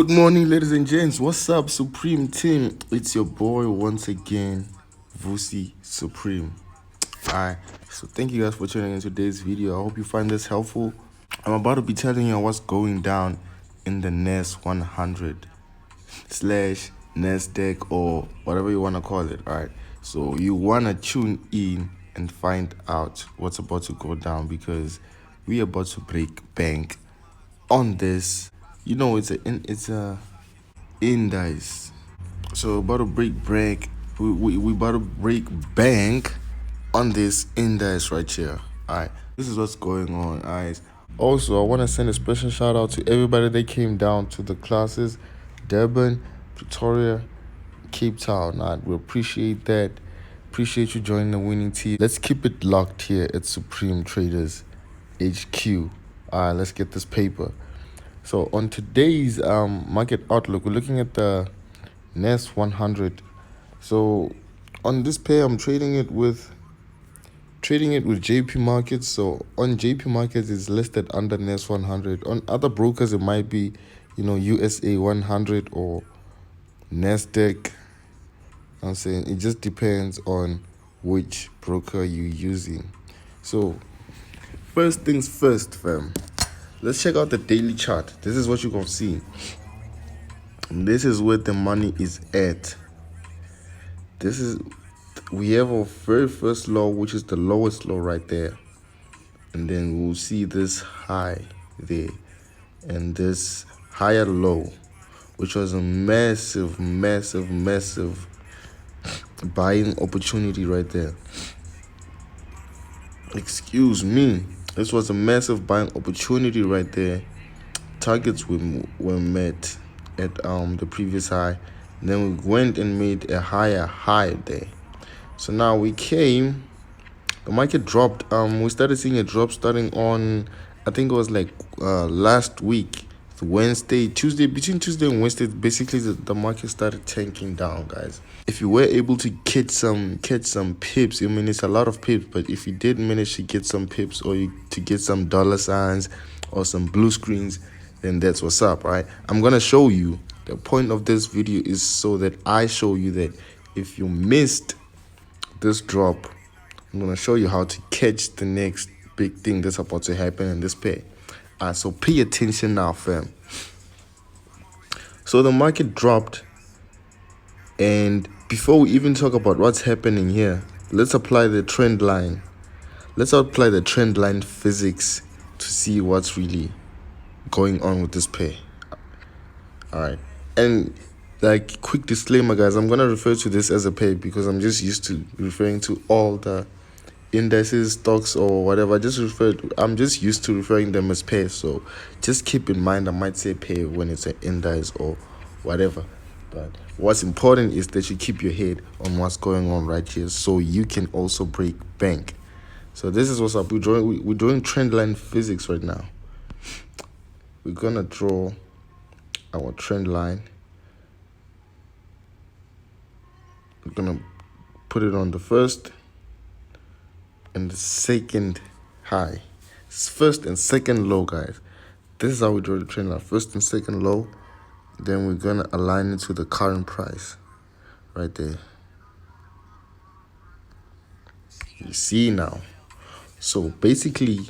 Good morning, ladies and gents. What's up, Supreme Team? It's your boy once again, Vusi Supreme. Alright, so thank you guys for tuning in today's video. I hope you find this helpful. I'm about to be telling you what's going down in the NES 100 slash NASDAQ or whatever you want to call it. Alright, so you want to tune in and find out what's about to go down because we're about to break bank on this. You know, it's a indice. So about to we about to break bank on this indice right here. Alright, this is what's going on, guys. Also, I want to send a special shout out to everybody that came down to the classes, Durban, Pretoria, Cape Town. We appreciate that. Appreciate you joining the winning team. Let's keep it locked here at Supreme Traders HQ. Alright, let's get this paper. So on today's market outlook, we're looking at the NES 100. So on this pair, I'm trading it with JP Markets. So on JP Markets, it's listed under NES 100. On other brokers, it might be, USA 100 or NASDAQ. I'm saying it just depends on which broker you're using. So first things first, fam. Let's check out the daily chart. This is what you're gonna see. This is where the money is at. We have our very first low, which is the lowest low right there. And then we'll see this high there. And this higher low, which was a massive buying opportunity right there. Excuse me. This was a massive buying opportunity right there. Targets were met at the previous high. Then we went and made a higher high there. So now we came, the market dropped. We started seeing a drop starting on, I think it was like last week, between Tuesday and Wednesday. Basically, the market started tanking down, guys. If you were able to catch some pips, I mean, it's a lot of pips, but if you did manage to get some pips or to get some dollar signs or some blue screens, then that's what's up, right? I'm gonna show you. The point of this video is so that I show you that if you missed this drop, I'm gonna show you how to catch the next big thing that's about to happen in this pair. So pay attention now, fam. So the market dropped, and before we even talk about what's happening here, let's apply the trend line. Let's apply the trend line physics to see what's really going on with this pair. All right, and like quick disclaimer, guys, I'm gonna refer to this as a pair because I'm just used to referring to all the indices, stocks, or whatever. I'm just used to referring them as pairs. So just keep in mind I might say pair when it's an index or whatever. But what's important is that you keep your head on what's going on right here, so you can also break bank. So this is what's up. We're doing trend line physics right now. We're gonna draw our trend line. We're gonna put it on the first and the second high. It's first and second low, guys. This is how we draw the trend line. First and second low. Then we're gonna align it to the current price right there. You see now. So basically,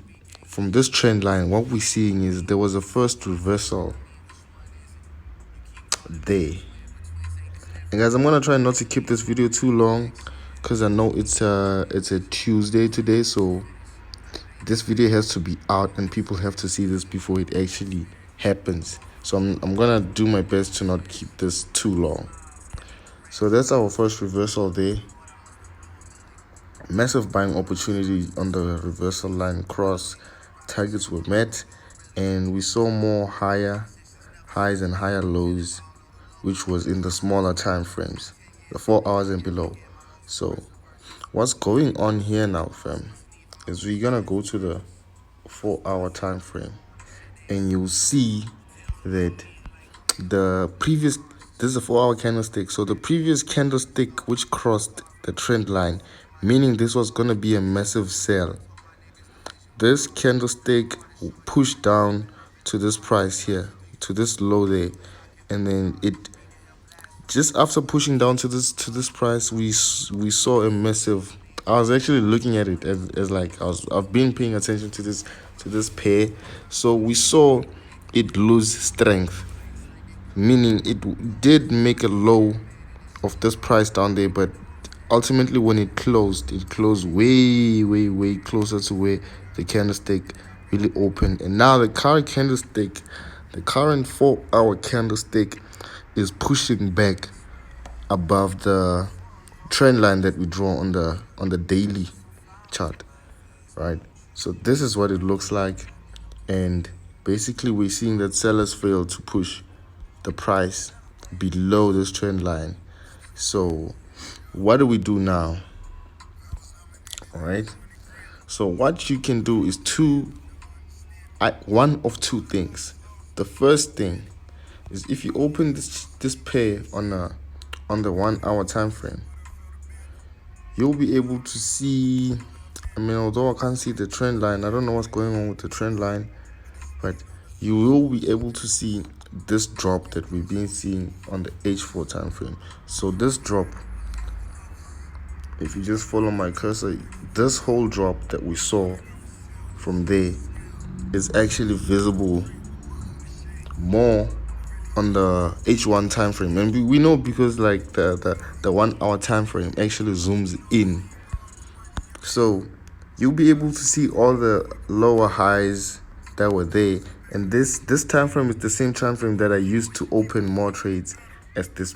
from this trend line, what we're seeing is there was a first reversal there. And guys, I'm gonna try not to keep this video too long because I know it's a Tuesday today, so this video has to be out and people have to see this before it actually happens. So I'm gonna do my best to not keep this too long. So that's our first reversal there. Massive buying opportunity on the reversal line cross. Targets were met, and we saw more higher highs and higher lows, which was in the smaller time frames, the 4 hours and below. So what's going on here now, fam, is we're gonna go to the 4-hour time frame, and you'll see that this is a 4-hour candlestick. So the previous candlestick which crossed the trend line, meaning this was gonna be a massive sell. This candlestick pushed down to this price here, to this low there, and then it just after pushing down to this price, we saw a massive. I was actually looking at it as like I've been paying attention to this pair, so we saw it lose strength, meaning it did make a low of this price down there, but ultimately when it closed way closer to where the candlestick really opened. And now the current candlestick, the current 4-hour candlestick, is pushing back above the trend line that we draw on the daily chart, right? So this is what it looks like, and basically we're seeing that sellers failed to push the price below this trend line. So what do we do now? All right, so what you can do is one of two things. The first thing is, if you open this pair on the 1 hour time frame, you'll be able to see, I mean, although I can't see the trend line, I don't know what's going on with the trend line, but you will be able to see this drop that we've been seeing on the H4 time frame. So this drop, if you just follow my cursor, this whole drop that we saw from there is actually visible more on the H1 time frame, and we know because like the 1 hour time frame actually zooms in, so you'll be able to see all the lower highs that were there. And this time frame is the same time frame that I used to open more trades as this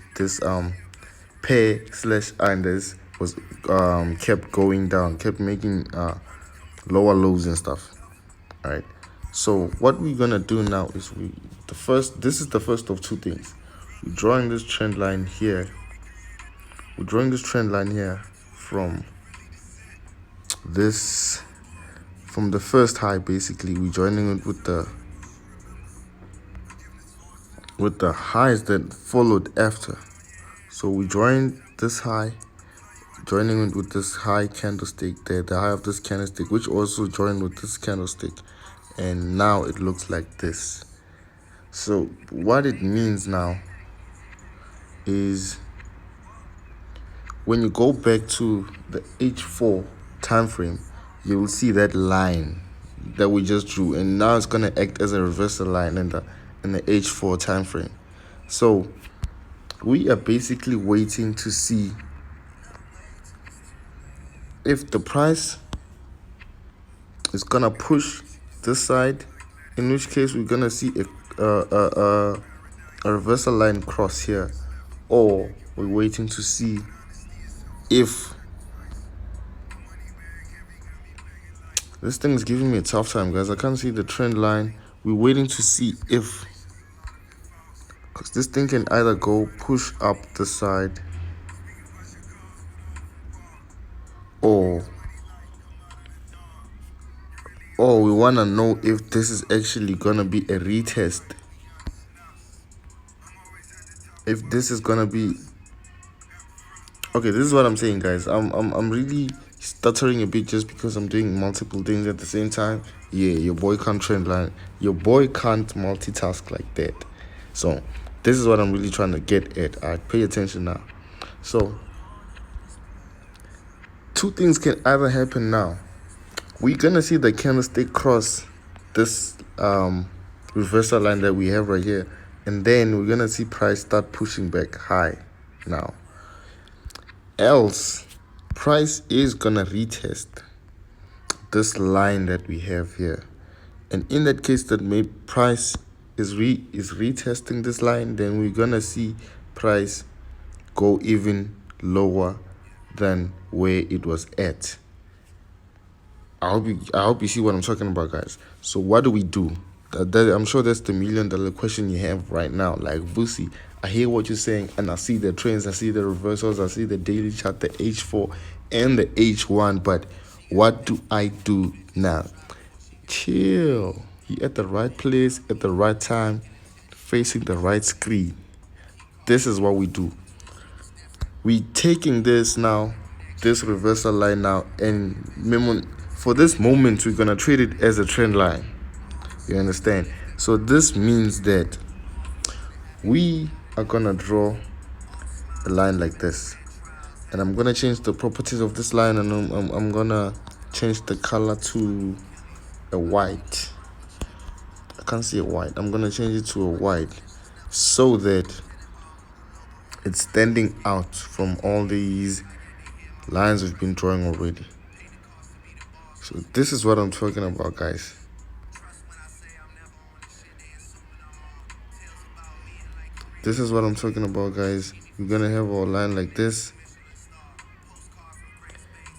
pair slash Anders was kept going down, kept making lower lows and stuff. All right, so what we're gonna do now is this is the first of two things. We're drawing this trend line here. We're drawing this trend line here from the first high. Basically, we're joining it with the highs that followed after. So we joined this high, joining it with this high candlestick there, the high of this candlestick, which also joined with this candlestick, and now it looks like this. So what it means now is, when you go back to the H4 time frame, you will see that line that we just drew, and now it's gonna act as a reversal line in the H4 time frame. So we are basically waiting to see if the price is gonna push this side, in which case we're gonna see a reversal line cross here, or we're waiting to see if this thing is giving me a tough time, guys. I can't see the trend line. We're waiting to see if, because this thing can either go push up the side, or we want to know if this is actually going to be a retest. If this is going to be... Okay, this is what I'm saying, guys. I'm really stuttering a bit just because I'm doing multiple things at the same time. Yeah, your boy can't trend line. Your boy can't multitask like that. So this is what I'm really trying to get at. All right, pay attention now. So two things can either happen now. We're gonna see the candlestick cross this reversal line that we have right here, and then we're gonna see price start pushing back high now. Else, price is gonna retest this line that we have here, and in that case that maybe price is retesting this line, then we're gonna see price go even lower than where it was at. I hope you see what I'm talking about, guys. So what do we do? I'm sure that's the $1 million question you have right now. Like, Vusi, I hear what you're saying, and I see the trends, I see the reversals, I see the daily chart, the H4 and the H1, but what do I do now? Chill. You're at the right place at the right time, facing the right screen. This is what we do. We taking this now, this reversal line now, and for this moment, we're going to treat it as a trend line. You understand? So this means that we are gonna draw a line like this, and I'm gonna change the properties of this line, and I'm gonna change the color to a white. I can't see a white. I'm gonna change it to a white so that it's standing out from all these lines we've been drawing already. So this is what I'm talking about, guys. This is what I'm talking about, guys. We're gonna have our line like this,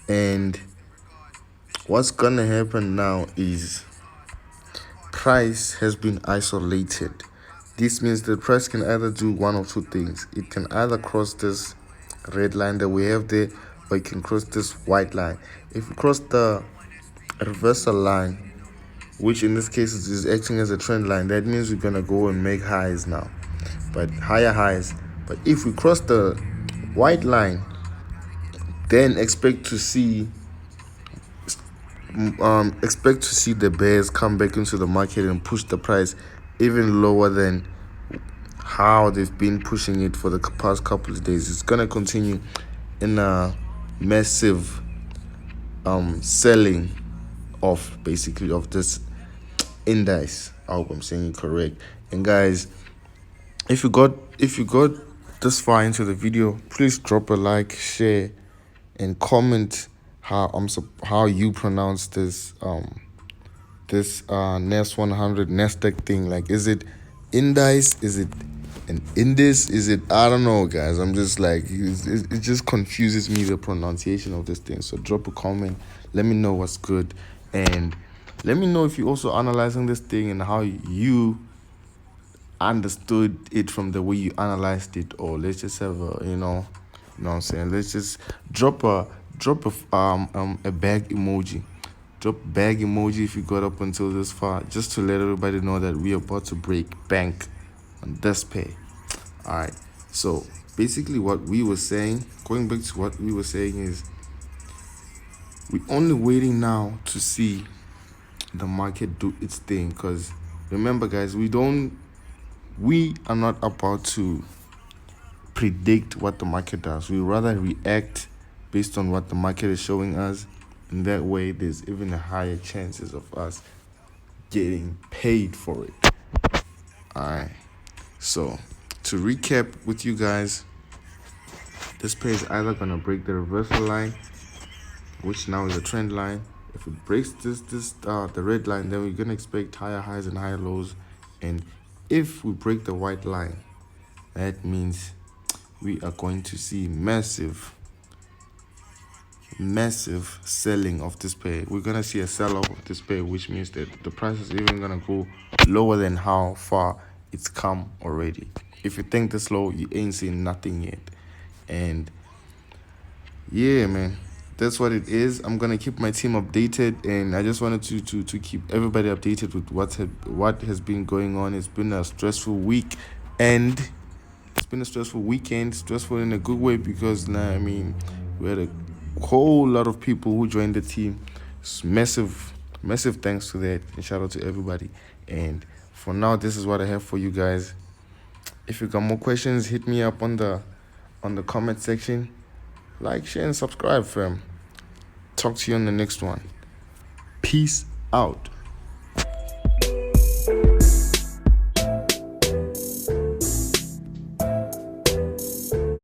and what's gonna happen now is price has been isolated. This means the price can either do one of two things. It can either cross this red line that we have there, or it can cross this white line. If we cross the reversal line, which in this case is acting as a trend line, that means we're gonna go and make highs now, but higher highs. But if we cross the white line, then expect to see the bears come back into the market and push the price even lower than how they've been pushing it for the past couple of days. It's gonna continue in a massive selling of basically of this index. I hope I'm saying it correct. And guys, if you got this far into the video, please drop a like, share, and comment how you pronounce this NAS 100 Nasdaq thing. Like, is it indice? Is it an indice? Is it, I don't know, guys. I'm just like, it just confuses me, the pronunciation of this thing. So drop a comment, let me know what's good, and let me know if you're also analyzing this thing and how you understood it from the way you analyzed it. Or let's just have a, you know what I'm saying, let's just drop a bag emoji. Drop bag emoji if you got up until this far, just to let everybody know that we're about to break bank on this pay. All right, so basically what we were saying, going back to what we were saying, is we're only waiting now to see the market do its thing. Because remember, guys, we are not about to predict what the market does. We rather react based on what the market is showing us. In that way, there's even a higher chances of us getting paid for it. All right, so to recap with you guys, this pay is either gonna break the reversal line, which now is a trend line. If it breaks the red line, then we're gonna expect higher highs and higher lows. And if we break the white line, that means we are going to see massive selling of this pair. We're gonna see a sell-off of this pair, which means that the price is even gonna go lower than how far it's come already. If you think this low, you ain't seen nothing yet. And yeah, man, that's what it is. I'm gonna keep my team updated, and I just wanted to keep everybody updated with what has been going on. It's been a stressful week, and it's been a stressful weekend. Stressful in a good way, because I mean, we had a whole lot of people who joined the team. Massive thanks to that, and shout out to everybody. And for now, this is what I have for you guys. If you got more questions, hit me up on the comment section. Like, share, and subscribe, fam. Talk to you on the next one. Peace out.